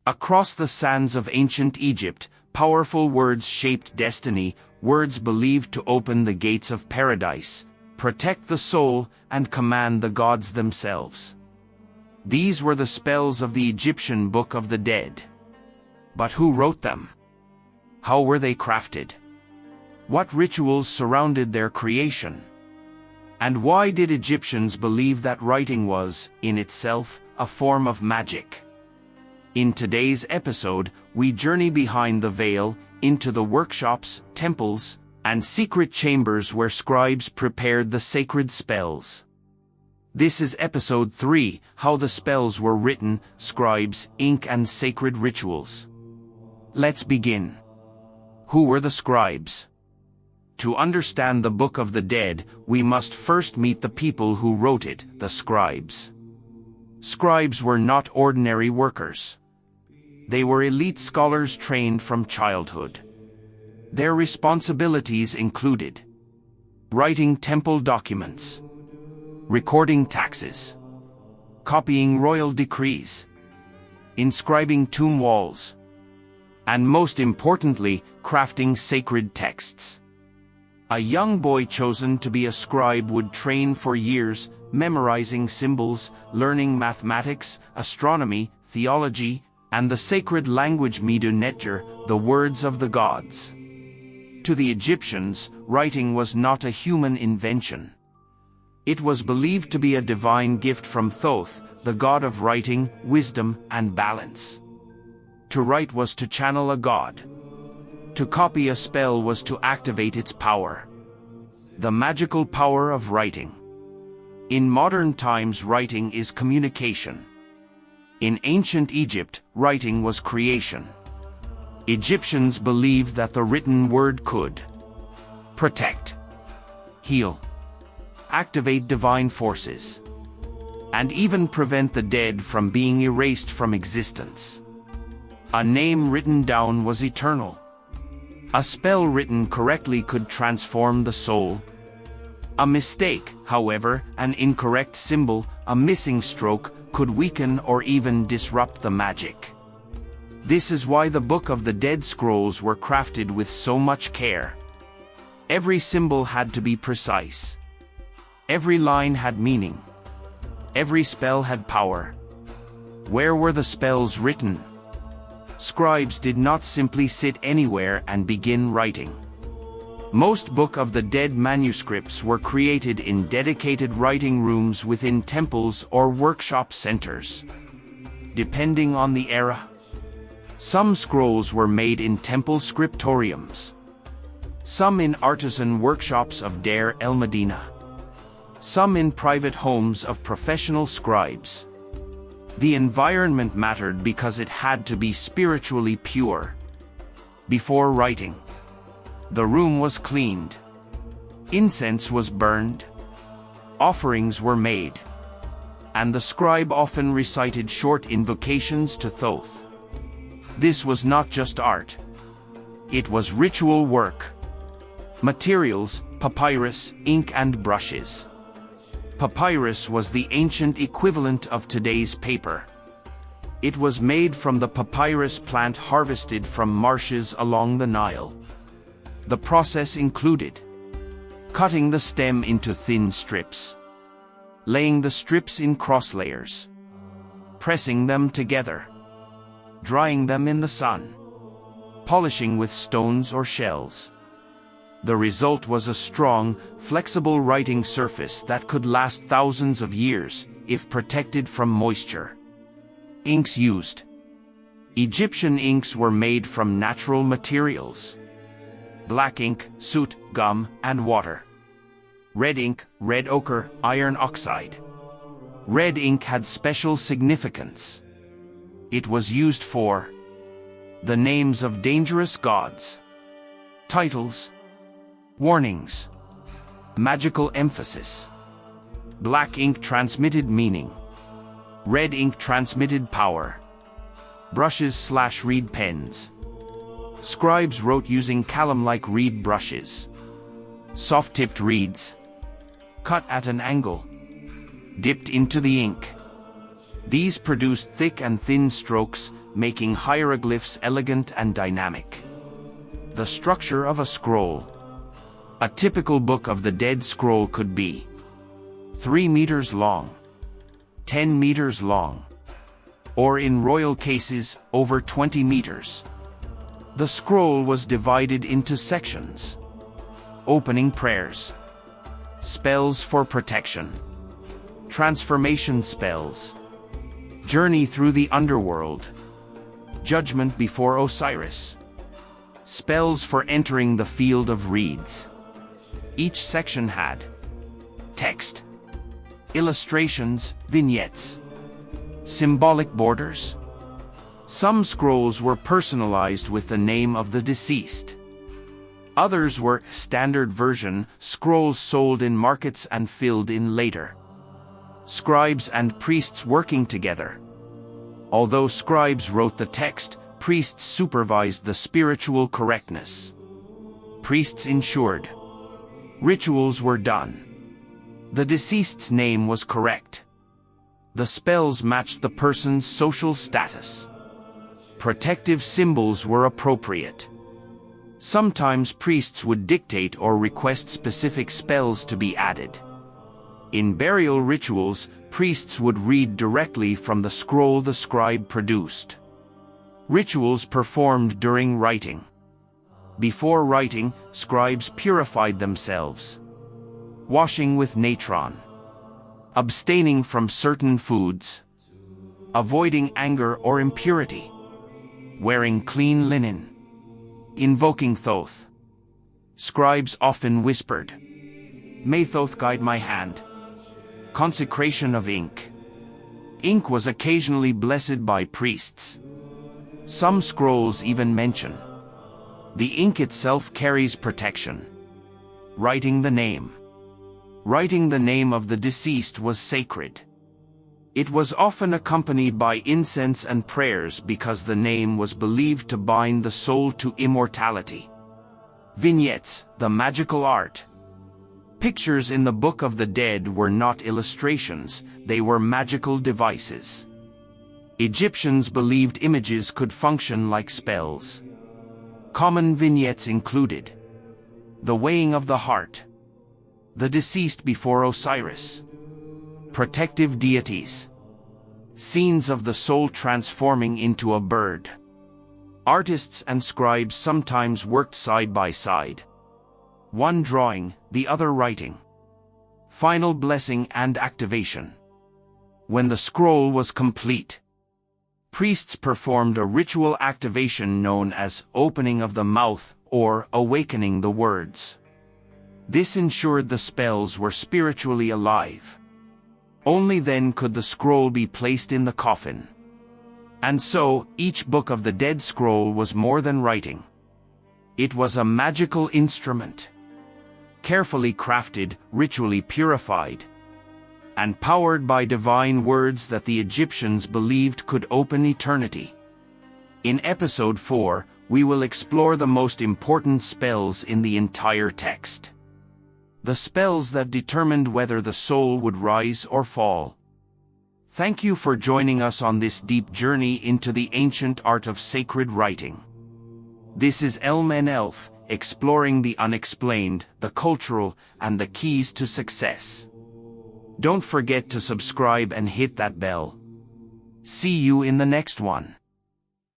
Across the sands of ancient Egypt, powerful words shaped destiny, words believed to open the gates of paradise, protect the soul, and command the gods themselves. These were the spells of the Egyptian Book of the Dead. But who wrote them? How were they crafted? What rituals surrounded their creation? And why did Egyptians believe that writing was, in itself, a form of magic? In today's episode, we journey behind the veil, into the workshops, temples, and secret chambers where scribes prepared the sacred spells. This is episode 3, How the Spells Were Written, Scribes, Ink and Sacred Rituals. Let's begin. Who were the scribes? To understand the Book of the Dead, we must first meet the people who wrote it, the scribes. Scribes were not ordinary workers. They were elite scholars trained from childhood. Their responsibilities included writing temple documents, recording taxes, copying royal decrees, inscribing tomb walls, and most importantly, crafting sacred texts. A young boy chosen to be a scribe would train for years, memorizing symbols, learning mathematics, astronomy, theology, and the sacred language Medu Neter, the words of the gods. To the Egyptians, writing was not a human invention. It was believed to be a divine gift from Thoth, the god of writing, wisdom, and balance. To write was to channel a god. To copy a spell was to activate its power. The magical power of writing. In modern times, writing is communication. In ancient Egypt, writing was creation. Egyptians believed that the written word could protect, heal, activate divine forces, and even prevent the dead from being erased from existence. A name written down was eternal. A spell written correctly could transform the soul. A mistake, however, an incorrect symbol, a missing stroke, could weaken or even disrupt the magic. This is why the Book of the Dead scrolls were crafted with so much care. Every symbol had to be precise. Every line had meaning. Every spell had power. Where were the spells written? Scribes did not simply sit anywhere and begin writing. Most Book of the Dead manuscripts were created in dedicated writing rooms within temples or workshop centers. Depending on the era, some scrolls were made in temple scriptoriums, some in artisan workshops of Deir el-Medina, some in private homes of professional scribes. The environment mattered because it had to be spiritually pure. Before writing, the room was cleaned. Incense was burned. Offerings were made. And the scribe often recited short invocations to Thoth. This was not just art. It was ritual work. Materials: papyrus, ink and brushes. Papyrus was the ancient equivalent of today's paper. It was made from the papyrus plant harvested from marshes along the Nile. The process included cutting the stem into thin strips, laying the strips in cross layers, pressing them together, drying them in the sun, polishing with stones or shells. The result was a strong, flexible writing surface that could last thousands of years if protected from moisture. Inks used. Egyptian inks were made from natural materials: black ink, soot, gum, and water. Red ink, red ochre, iron oxide. Red ink had special significance. It was used for the names of dangerous gods, titles, warnings, magical emphasis. Black ink transmitted meaning. Red ink transmitted power. Brushes/reed pens. Scribes wrote using callum-like reed brushes. Soft-tipped reeds, cut at an angle, dipped into the ink. These produced thick and thin strokes, making hieroglyphs elegant and dynamic. The structure of a scroll. A typical Book of the Dead scroll could be 3 meters long, 10 meters long, or in royal cases, over 20 meters. The scroll was divided into sections. Opening prayers. Spells for protection. Transformation spells. Journey through the underworld. Judgment before Osiris. Spells for entering the field of reeds. Each section had text, illustrations, vignettes, symbolic borders. Some scrolls were personalized with the name of the deceased. Others were standard version scrolls sold in markets and filled in later. Scribes and priests working together. Although scribes wrote the text, priests supervised the spiritual correctness. Priests ensured rituals were done. The deceased's name was correct. The spells matched the person's social status. Protective symbols were appropriate. Sometimes priests would dictate or request specific spells to be added. In burial rituals, priests would read directly from the scroll the scribe produced. Rituals performed during writing. Before writing, scribes purified themselves. Washing with natron. Abstaining from certain foods. Avoiding anger or impurity. Wearing clean linen. Invoking Thoth. Scribes often whispered, "May Thoth guide my hand." Consecration of ink. Ink was occasionally blessed by priests. Some scrolls even mention the ink itself carries protection. Writing the name. Writing the name of the deceased was sacred. It was often accompanied by incense and prayers because the name was believed to bind the soul to immortality. Vignettes, the magical art. Pictures in the Book of the Dead were not illustrations, they were magical devices. Egyptians believed images could function like spells. Common vignettes included the weighing of the heart, the deceased before Osiris, protective deities, scenes of the soul transforming into a bird. Artists and scribes sometimes worked side by side. One drawing, the other writing. Final blessing and activation. When the scroll was complete, priests performed a ritual activation known as opening of the mouth or awakening the words. This ensured the spells were spiritually alive. Only then could the scroll be placed in the coffin. And so, each Book of the Dead scroll was more than writing. It was a magical instrument. Carefully crafted, ritually purified, and powered by divine words that the Egyptians believed could open eternity. In Episode 4, we will explore the most important spells in the entire text. The spells that determined whether the soul would rise or fall. Thank you for joining us on this deep journey into the ancient art of sacred writing. This is Elf, exploring the unexplained, the cultural, and the keys to success. Don't forget to subscribe and hit that bell. See you in the next one.